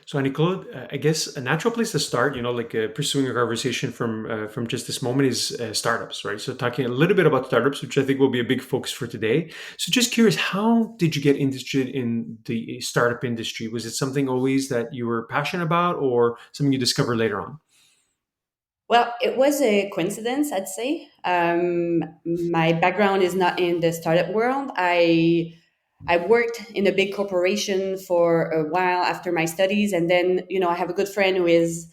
So, Annie-Claude, I guess a natural place to start, pursuing a conversation from just this moment is startups, right? So, talking a little bit about startups, which I think will be a big focus for today. So, just curious, how did you get interested in the startup industry? Was it something always that you were passionate about, or something you discovered later on? Well, it was a coincidence, I'd say. My background is not in the startup world. I worked in a big corporation for a while after my studies, and then I have a good friend who is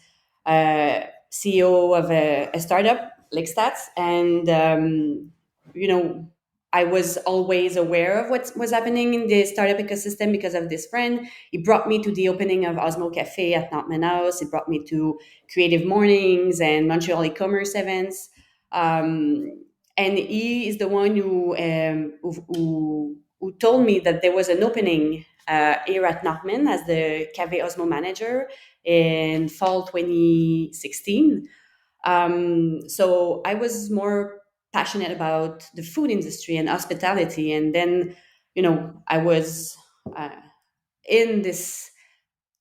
CEO of a startup, like Stats, and you know I was always aware of what was happening in the startup ecosystem because of this friend. He brought me to the opening of OSMO Cafe at Notman House. He brought me to Creative Mornings and Montreal e-commerce events. And he is the one who told me that there was an opening here at Notman as the Café Osmo manager in fall 2016. So I was more passionate about the food industry and hospitality. And then, I was uh, in this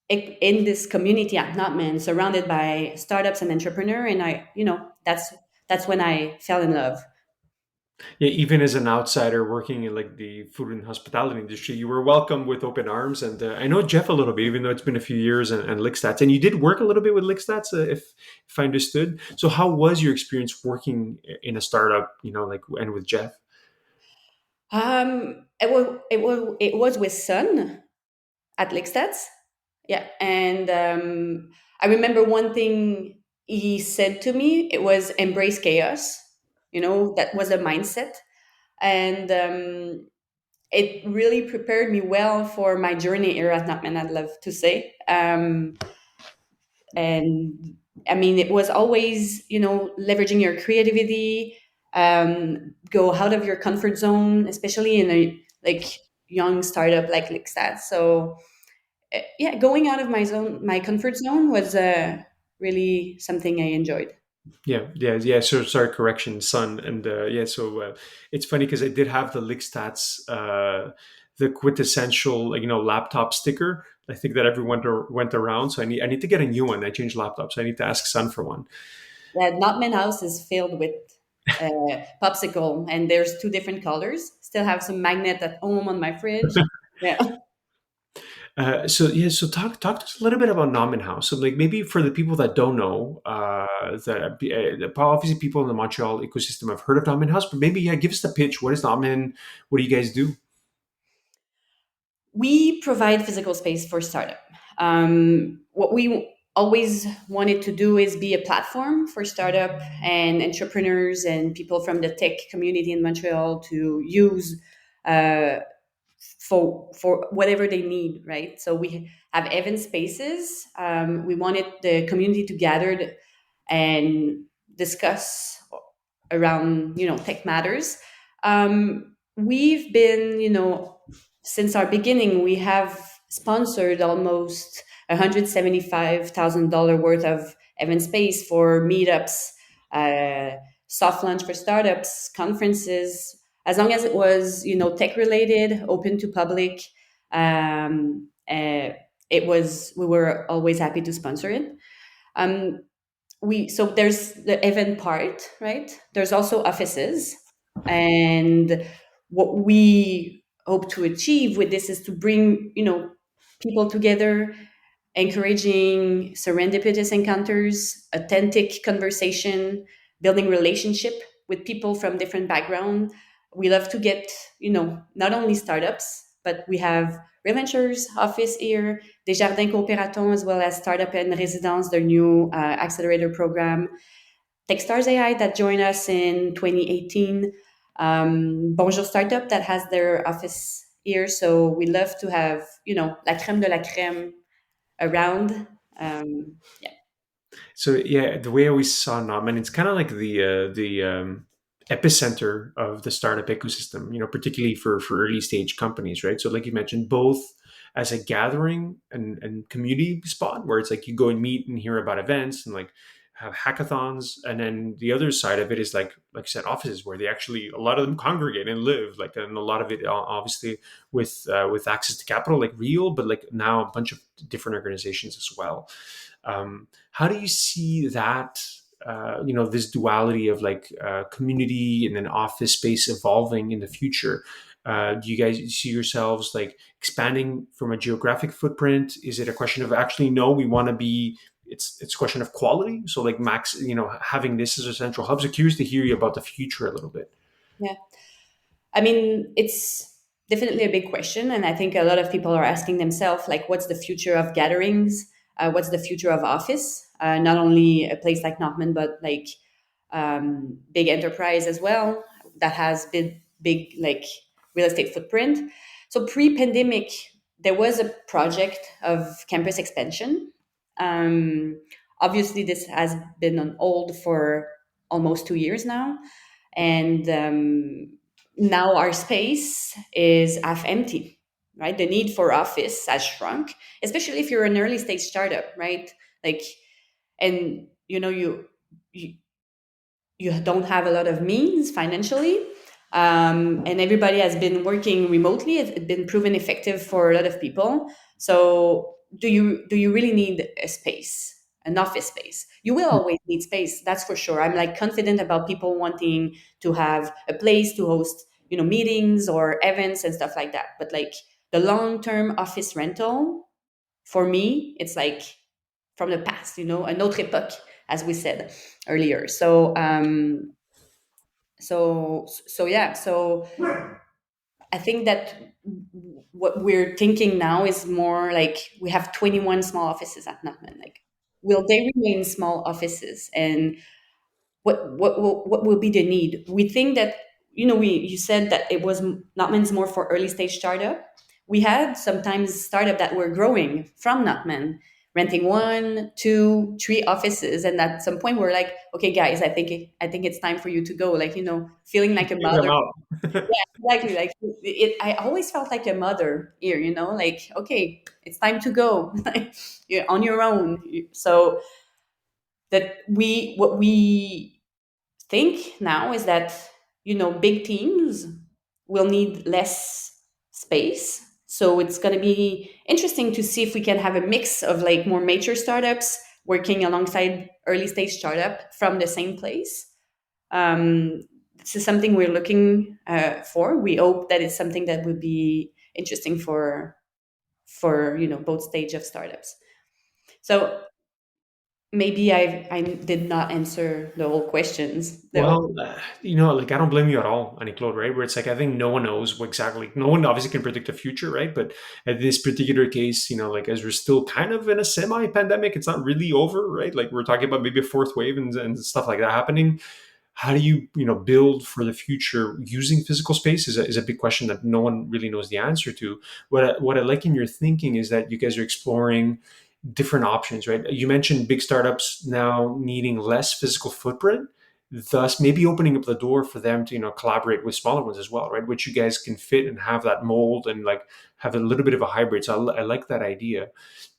in this community at Notman, surrounded by startups and entrepreneur, and that's when I fell in love. Yeah, even as an outsider working in like the food and hospitality industry, you were welcomed with open arms. And I know Jeff a little bit, even though it's been a few years, and Lickstats. And you did work a little bit with Lickstats, if I understood. So, how was your experience working in a startup? And with Jeff. It was with Sun at Lickstats. Yeah, and I remember one thing he said to me. It was embrace chaos. That was a mindset, and it really prepared me well for my journey here at Notman, I'd love to say. And I mean, it was always, leveraging your creativity, go out of your comfort zone, especially in a like young startup like that. So yeah, going out of my comfort zone was really something I enjoyed. Yeah, yeah, yeah. So sorry, correction, son. And yeah, so it's funny because I did have the Lickstats, the quintessential, laptop sticker. I think that everyone went around. So I need to get a new one. I changed laptops. I need to ask son for one. Yeah, Notman House is filled with popsicle, and there's two different colors. Still have some magnet at home on my fridge. Yeah. So yeah, so talk to us a little bit about Naaman House. So like maybe for the people that don't know, obviously people in the Montreal ecosystem have heard of Naaman House, but maybe yeah, give us the pitch. What is Naaman? What do you guys do? We provide physical space for startup. What we always wanted to do is be a platform for startup and entrepreneurs and people from the tech community in Montreal to use uh, for whatever they need, right? So we have event spaces. We wanted the community to gather and discuss around tech matters. We've been since our beginning we have sponsored almost $175,000 worth of event space for meetups, uh, soft launch for startups, conferences, as long as it was tech related, open to public. um, uh, we were always happy to sponsor it. um, so there's the event part, right? There's also offices, and what we hope to achieve with this is to bring people together, encouraging serendipitous encounters, authentic conversation, building relationship with people from different backgrounds. We love to get not only startups, but we have real ventures office here, Desjardins Coopératon, as well as Startup and Residence, their new accelerator program. Techstars AI that joined us in 2018. Bonjour Startup that has their office here. So we love to have, la crème de la crème around. Yeah. So yeah, the way I always saw Naaman, it's kind of like the epicenter of the startup ecosystem. Particularly for early stage companies, right? So like you mentioned, both as a gathering and community spot where it's like you go and meet and hear about events and like have hackathons, and then the other side of it is like I said, offices where they actually, a lot of them congregate and live, like, and a lot of it obviously with access to capital, like real, but like now a bunch of different organizations as well. How do you see that? This duality of like community and then office space evolving in the future. Do you guys see yourselves like expanding from a geographic footprint? Is it a question of actually no, we want to be? It's a question of quality. So like max, having this as a central hub. So curious to hear you about the future a little bit. Yeah. I mean, it's definitely a big question. And I think a lot of people are asking themselves, like, what's the future of gatherings? What's the future of office? Not only a place like Notman, but like big enterprise as well that has big like real estate footprint. So pre-pandemic, there was a project of campus expansion. Um, Obviously, this has been on hold for almost 2 years now, and now our space is half empty. Right, the need for office has shrunk, especially if you're an early stage startup, right? Like, and you you don't have a lot of means financially, and everybody has been working remotely. It's been proven effective for a lot of people. So do you really need a space, an office space? You will always need space, that's for sure. I'm like confident about people wanting to have a place to host meetings or events and stuff like that. But like the long term office rental, for me, it's like from the past, an autre époque, as we said earlier. So yeah. So I think that what we're thinking now is more like we have 21 small offices at Notman. Like, will they remain small offices? And what will be the need? We think that you said that it was Notman's more for early stage startup. We had sometimes startup that were growing from Notman, renting one, two, three offices, and at some point we're like, okay, guys, I think it's time for you to go. Like, feeling like a Hear them mother. out. Yeah, exactly. Like I always felt like a mother here. Like, okay, it's time to go. You're on your own. So that what we think now is that big teams will need less space, so it's going to be interesting to see if we can have a mix of like more mature startups working alongside early stage startup from the same place. This is something we're looking for. We hope that it's something that would be interesting for both stage of startups. So maybe I did not answer the whole questions. The whole. Well, like I don't blame you at all, Annie-Claude, right? Where it's like I think no one knows what exactly. No one obviously can predict the future, right? But at this particular case, like as we're still kind of in a semi-pandemic, it's not really over, right? Like we're talking about maybe a fourth wave and stuff like that happening. How do you build for the future using physical space is a big question that no one really knows the answer to. What I like in your thinking is that you guys are exploring different options, right? You mentioned big startups now needing less physical footprint, thus maybe opening up the door for them to collaborate with smaller ones as well, right? Which you guys can fit and have that mold and like have a little bit of a hybrid. So I like that idea.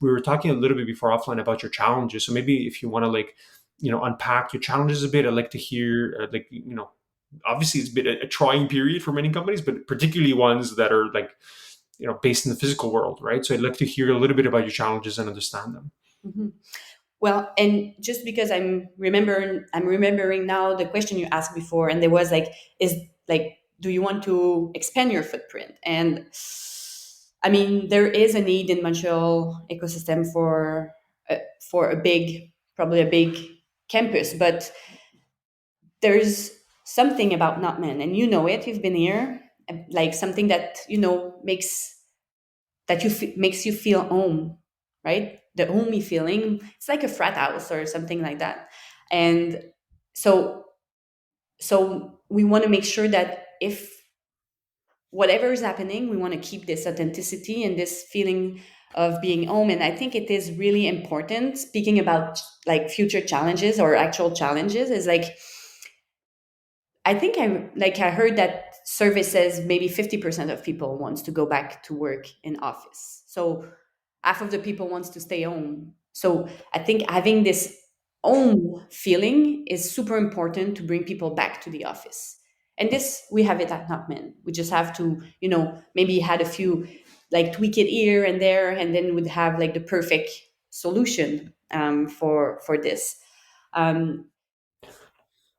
We were talking a little bit before offline about your challenges, so maybe if you want to like unpack your challenges a bit, I'd like to hear obviously it's been a trying period for many companies, but particularly ones that are like based in the physical world, right? So I'd like to hear a little bit about your challenges and understand them. Mhm. Well, and just because I'm remembering now the question you asked before, and there was like, is like, do you want to expand your footprint? And I mean, there is a need in Montreal ecosystem for probably a big campus, but there's something about Notman, and you've been here, like something that makes you feel home, right? The homey feeling. It's like a frat house or something like that. And so we want to make sure that if whatever is happening, we want to keep this authenticity and this feeling of being home. And I think it is really important, speaking about like future challenges or actual challenges, is like, I think I heard that survey says maybe 50% of people wants to go back to work in office. So half of the people wants to stay home. So I think having this home feeling is super important to bring people back to the office. And this, we have it at Notman. We just have to, maybe had a few like tweak it here and there, and then would have like the perfect solution for this. Um,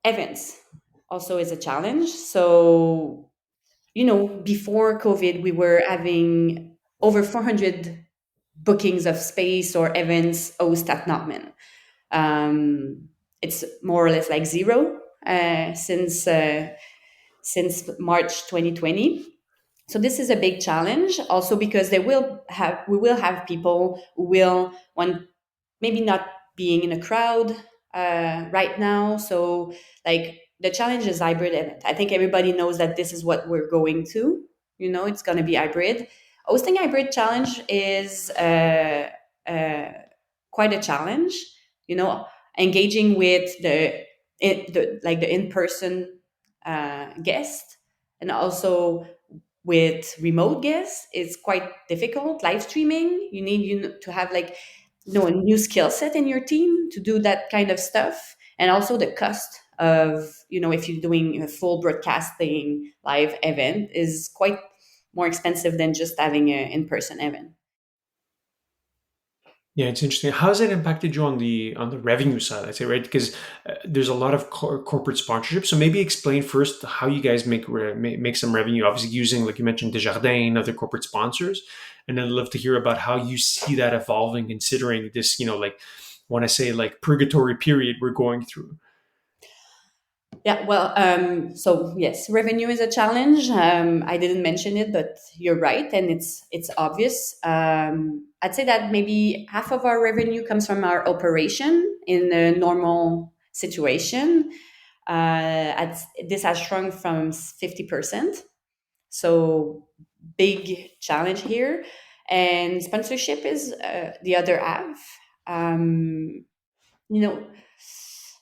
Events also is a challenge. So, before COVID, we were having over 400 bookings of space or events host at Notman. It's more or less like zero since March 2020. So this is a big challenge, also because we will have people who will want maybe not being in a crowd right now. So like the challenge is hybrid event. I think everybody knows that this is what we're going to. It's going to be hybrid. Hosting hybrid challenge is uh, quite a challenge. You know, engaging with the in person guest, and also with remote guests it's quite difficult. Live streaming, you need to have like a new skill set in your team to do that kind of stuff. And also the cost of, if you're doing a full broadcasting live event is quite more expensive than just having an in-person event. Yeah, it's interesting. How has that impacted you on the revenue side? I'd say, right, because there's a lot of corporate sponsorship. So maybe explain first how you guys make some revenue. Obviously, using like you mentioned Desjardins, other corporate sponsors, and then I'd love to hear about how you see that evolving, considering this, like want to say like purgatory period we're going through. Yeah, well, so yes, revenue is a challenge. I didn't mention it, but you're right, and it's obvious. I'd say that maybe half of our revenue comes from our operation in a normal situation. This has shrunk from 50%, so big challenge here. And sponsorship is the other half. Um, you know,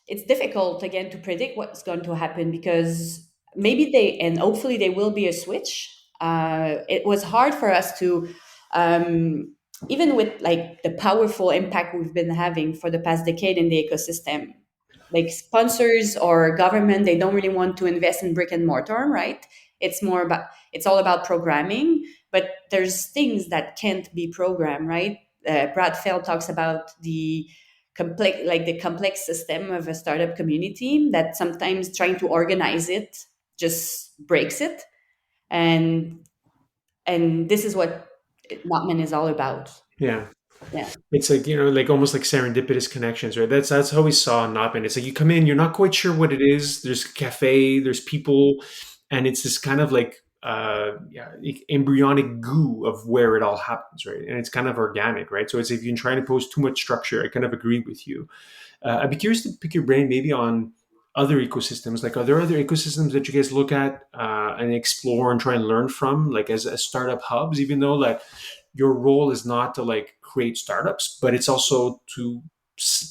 it's difficult again to predict what's going to happen, because maybe and hopefully there will be a switch. It was hard for us to, um, even with like the powerful impact we've been having for the past decade in the ecosystem, like sponsors or government, they don't really want to invest in brick and mortar, right? It's all about programming, but there's things that can't be programmed, right? Brad Feld talks about the complex system of a startup community, that sometimes trying to organize it just breaks it. And and this is what Notman is all about. Yeah. Yeah. It's like, like almost like serendipitous connections, right? That's how we saw Noppin. It's like you come in, you're not quite sure what it is. There's a cafe, there's people, and it's this kind of like yeah, embryonic goo of where it all happens, right? And it's kind of organic, right? So it's if you're trying to pose too much structure, I kind of agree with you. I'd be curious to pick your brain maybe on other ecosystems. Like, are there other ecosystems that you guys look at and explore and try and learn from, like as startup hubs? Even though like your role is not to like create startups, but it's also to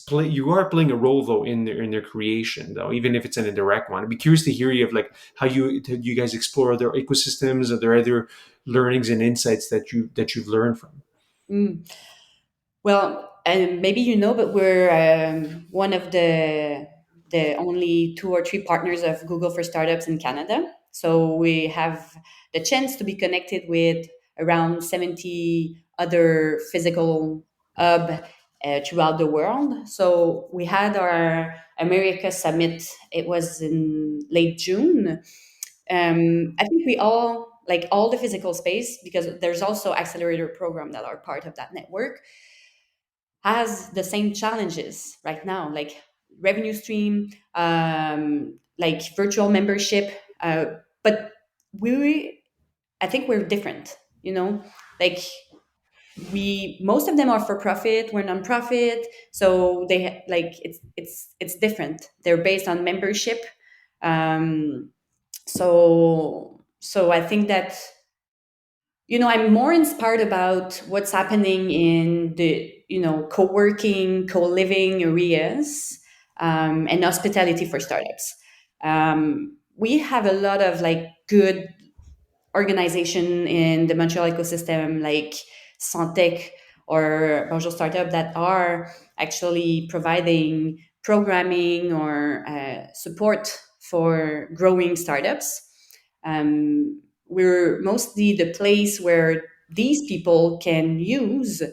play. You are playing a role though in their creation, though, even if it's an indirect one. I'd be curious to hear you of like how you guys explore other ecosystems. Are there other learnings and insights that you've learned from? Mm. Well, and maybe but we're one of the only two or three partners of Google for Startups in Canada. So we have the chance to be connected with around 70 other physical hub throughout the world. So we had our America Summit. It was in late June. I think we all like all the physical space, because there's also accelerator program that are part of that network, has the same challenges right now, like revenue stream, like virtual membership. But I think we're different. Like most of them are for profit. We're nonprofit, so like it's different. They're based on membership. Um, so I think that I'm more inspired about what's happening in the co-working, co-living areas, and hospitality for startups. We have a lot of like good organization in the Montreal ecosystem, like Santec or Bonjour Startup, that are actually providing programming or support for growing startups. We're mostly the place where these people can use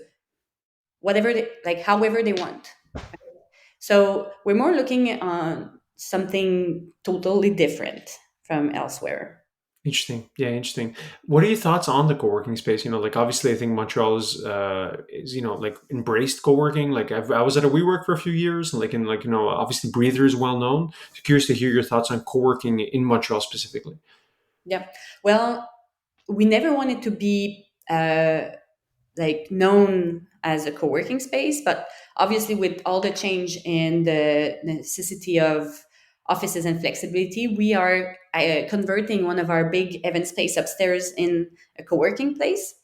whatever they, like however they want. So we're more looking at something totally different from elsewhere. Interesting. Yeah, interesting. What are your thoughts on the co-working space? Like obviously, I think Montreal is like embraced co-working. Like I was at a WeWork for a few years, and obviously Breather is well known. So curious to hear your thoughts on co-working in Montreal specifically. Yeah. Well, we never wanted to be like known as a co-working space, but obviously with all the change in the necessity of offices and flexibility, we are converting one of our big event space upstairs in a co-working place,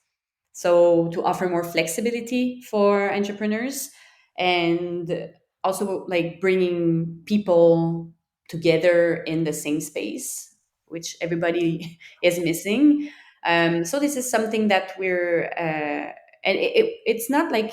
so to offer more flexibility for entrepreneurs, and also like bringing people together in the same space, which everybody is missing. So this is something that we're and it's not like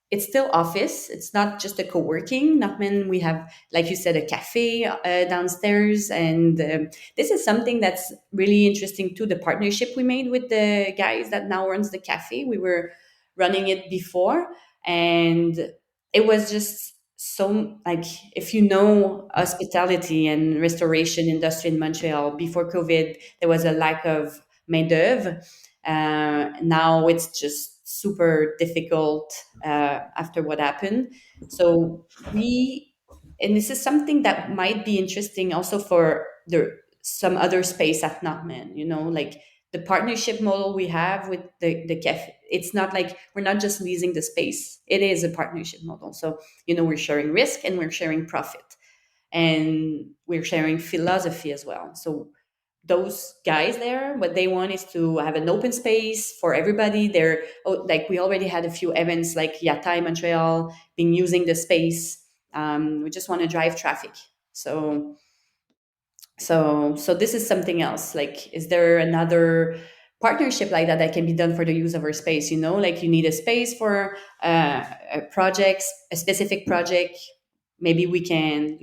it's still office. It's not just a co-working. Notman, we have, like you said, a cafe downstairs, and this is something that's really interesting too. The partnership we made with the guys that now runs the cafe. We were running it before, and it was just so like, if you know hospitality and restoration industry in Montreal before COVID, there was a lack of main d'oeuvre. Now it's just super difficult after what happened. So we, and this is something that might be interesting also for the some other space at Notman. Like the partnership model we have with the cafe. It's not like we're not just leasing the space. It is a partnership model. So we're sharing risk and we're sharing profit, and we're sharing philosophy as well. So those guys there, what they want is to have an open space for everybody. Like we already had a few events like Yatai Montreal being using the space. We just want to drive traffic. So this is something else. Like, is there another partnership like that that can be done for the use of our space? Like you need a space for a project, a specific project. Maybe we can,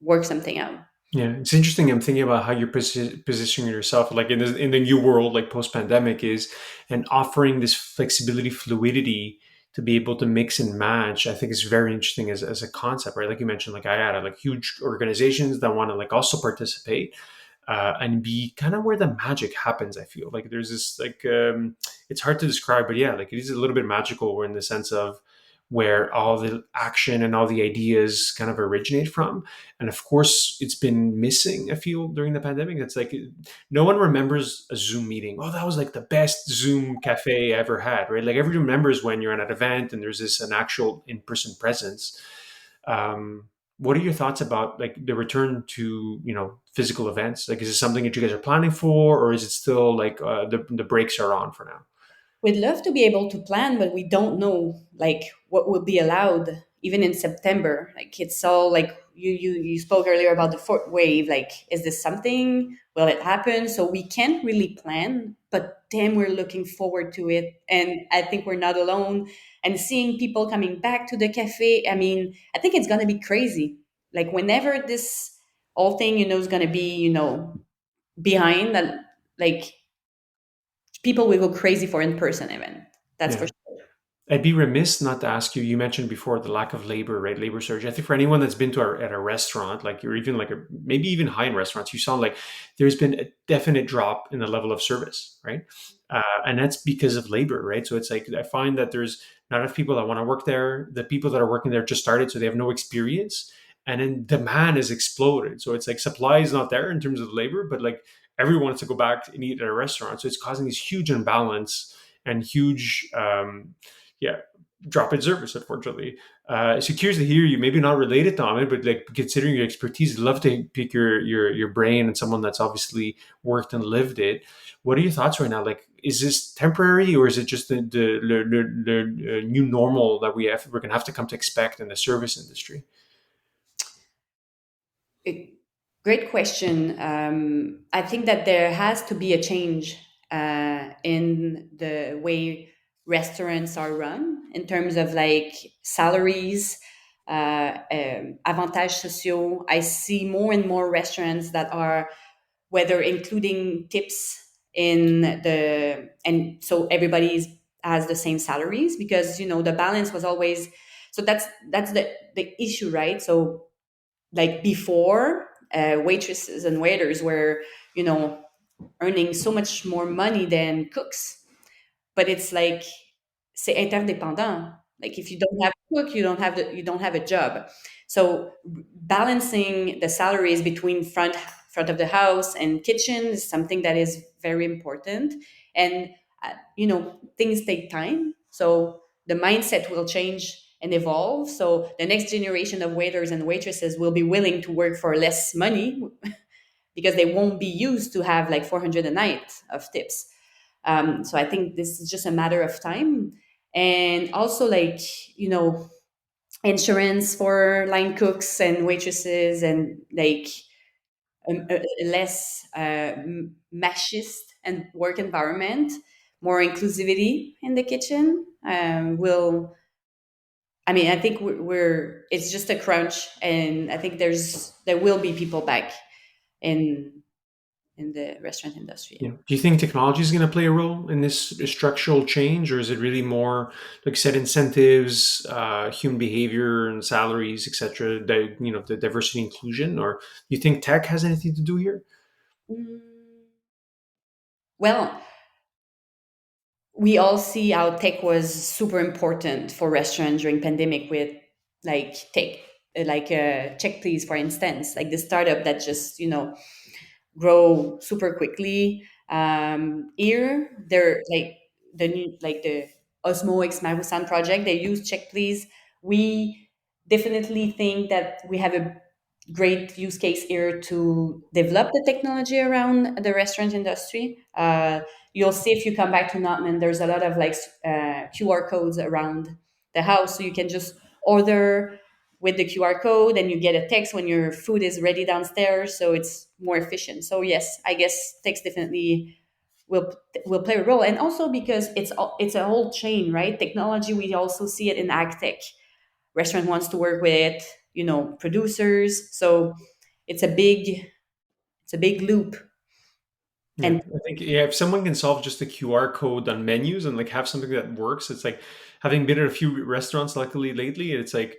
work something out. Yeah, it's interesting. I'm thinking about how you're positioning yourself, like in the new world, like post pandemic is, and offering this flexibility, fluidity to be able to mix and match. I think is very interesting as a concept, right? Like you mentioned, like I had like huge organizations that want to like also participate and be kind of where the magic happens. I feel like there's this like it's hard to describe, but yeah, like it is a little bit magical. In the sense of where all the action and all the ideas kind of originate from. And of course, it's been missing, I feel, during the pandemic. It's like no one remembers a Zoom meeting. Oh, that was like the best Zoom cafe I ever had, right? Like everyone remembers when you're at an event and there's an actual in-person presence. What are your thoughts about like the return to physical events? Like, is it something that you guys are planning for, or is it still like the brakes are on for now? We'd love to be able to plan, but we don't know like what will be allowed even in September. Like it's all like you spoke earlier about the fourth wave. Like, is this something? Will it happen? So we can't really plan, but damn, we're looking forward to it. And I think we're not alone. And seeing people coming back to the cafe, I mean, I think it's gonna be crazy. Like whenever this whole thing, is gonna be, behind that, like people will go crazy for in-person event. That's for Yeah. sure. I'd be remiss not to ask you. You mentioned before the lack of labor, right? Labor surge. I think for anyone that's been at a restaurant, like you're even like maybe even high end restaurants, you saw like there's been a definite drop in the level of service, right? And that's because of labor, right? So it's like I find that there's not enough people that want to work there. The people that are working there just started, so they have no experience, and then demand has exploded. So it's like supply is not there in terms of labor, but like everyone wants to go back and eat at a restaurant. So it's causing this huge imbalance and huge yeah, drop in service, unfortunately. So curious to hear you, maybe not related to it, but like considering your expertise, I'd love to pick your brain and someone that's obviously worked and lived it. What are your thoughts right now? Like, is this temporary, or is it just the new normal that we're gonna have to come to expect in the service industry? Great question. I think that there has to be a change in the way restaurants are run in terms of like salaries, avantages sociaux. I see more and more restaurants that are whether including tips in the and so everybody has the same salaries because the balance was always so that's the issue, right? So like before, waitresses and waiters were you know earning so much more money than cooks, but it's like c'est interdépendant. Like if you don't have a cook, you don't have a job. So balancing the salaries between front of the house and kitchen is something that is very important. And things take time. So the mindset will change and evolve. So the next generation of waiters and waitresses will be willing to work for less money because they won't be used to have like 400 a night of tips. So I think this is just a matter of time. And also, like, you know, insurance for line cooks and waitresses, and like a less machist and work environment, more inclusivity in the kitchen will. I mean, I think it's just a crunch, and I think there will be people back in the restaurant industry. Yeah. Do you think technology is going to play a role in this structural change, or is it really more like set incentives, human behavior, and salaries, etc.? The diversity inclusion, or do you think tech has anything to do here? Mm, Well, we all see how tech was super important for restaurants during pandemic with like tech, like check please, for instance, like the startup that just grow super quickly. Here, they're like the new, like the OSMO X Marusan project. They use Check Please. We definitely think that we have a great use case here to develop the technology around the restaurant industry. You'll see if you come back to Notman, there's a lot of like QR codes around the house, so you can just order with the QR code and you get a text when your food is ready downstairs, so it's more efficient. So yes, I guess text definitely will will play a role, and also because it's a whole chain, right? Technology, we also see it in ag tech. Restaurant wants to work with producers, so it's a big it's a big loop. Yeah, And I think if someone can solve just the QR code on menus and like have something that works, it's like having been in a few restaurants luckily lately, it's like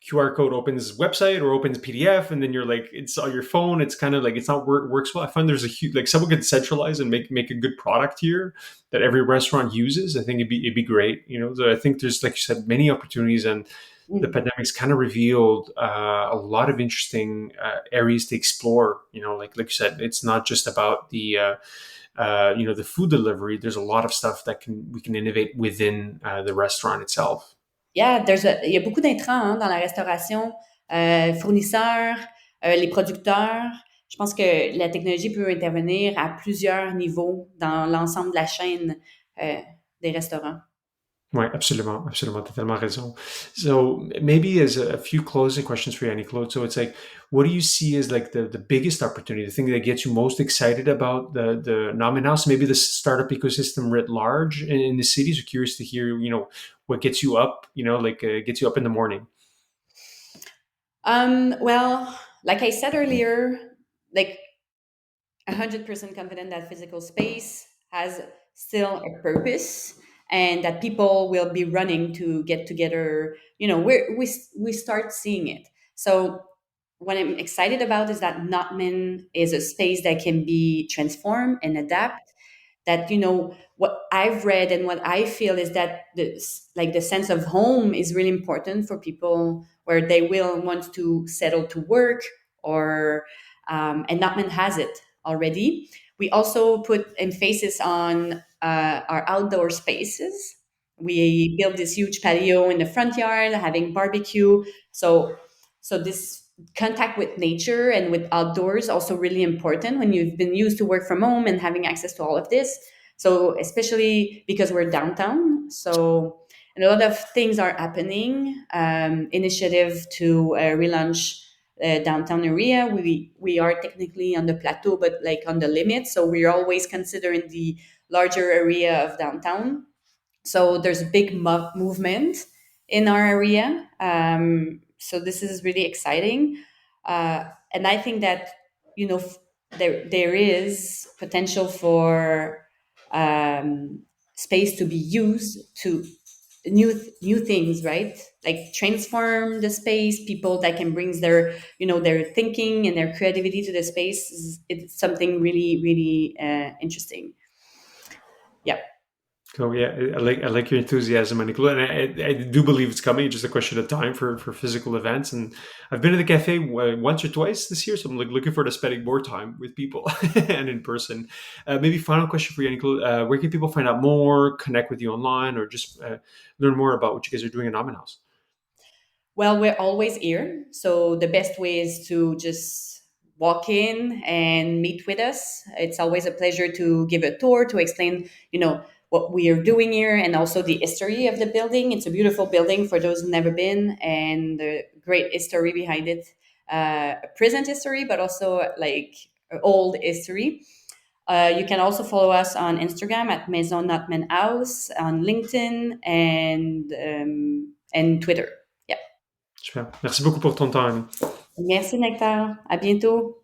QR code opens website or opens PDF, and then you're like it's on your phone. It's kind of like it's not works well. I find there's a huge like someone could centralize and make a good product here that every restaurant uses. I think it'd be great. So I think there's like you said many opportunities, and the mm, pandemic's kind of revealed a lot of interesting areas to explore. Like you said, it's not just about the food delivery. There's a lot of stuff that we can innovate within the restaurant itself. yeah, il y a beaucoup d'intrants dans la restauration, fournisseurs, les producteurs. Je pense que la technologie peut intervenir à plusieurs niveaux dans l'ensemble de la chaîne euh, des restaurants. Ouais, absolument, absolument, t'as tellement raison. So maybe as a few closing questions for you, Annie-Claude. So it's like, what do you see as like the biggest opportunity, the thing that gets you most excited about the Notman House, maybe the startup ecosystem writ large in the cities? We're curious to hear, what gets you up, like gets you up in the morning. Well, like I said earlier, like 100% confident that physical space has still a purpose and that people will be running to get together. We start seeing it. So what I'm excited about is that Notman is a space that can be transformed and adapt. That what I've read and what I feel is that the sense of home is really important for people where they will want to settle to work or and Notman has it already. We also put emphasis on our outdoor spaces. We built this huge patio in the front yard, having barbecue. So this contact with nature and with outdoors also really important when you've been used to work from home and having access to all of this. So especially because we're downtown, so and a lot of things are happening. Initiative to relaunch downtown area. We are technically on the plateau, but like on the limit. So we're always considering the larger area of downtown. So there's a big movement in our area So this is really exciting, and I think that there is potential for space to be used to new things, right? Like transform the space. People that can bring their thinking and their creativity to the space. It's something really really interesting. Yeah. So yeah, I like your enthusiasm, Annie-Claude, and I do believe it's coming. It's just a question of time for physical events. And I've been to the cafe once or twice this year, so I'm like looking forward to spending more time with people and in person. Maybe final question for you, Annie-Claude. Where can people find out more, connect with you online, or just learn more about what you guys are doing in Notman House? Well, we're always here. So the best way is to just walk in and meet with us. It's always a pleasure to give a tour, to explain, what we are doing here and also the history of the building. It's a beautiful building for those who've never been, and the great history behind it. Present history, but also like old history. You can also follow us on Instagram at Maison Notman House, on LinkedIn, and Twitter. Yeah. Super. Merci beaucoup pour ton temps, Annie. Merci, Nectar. À bientôt.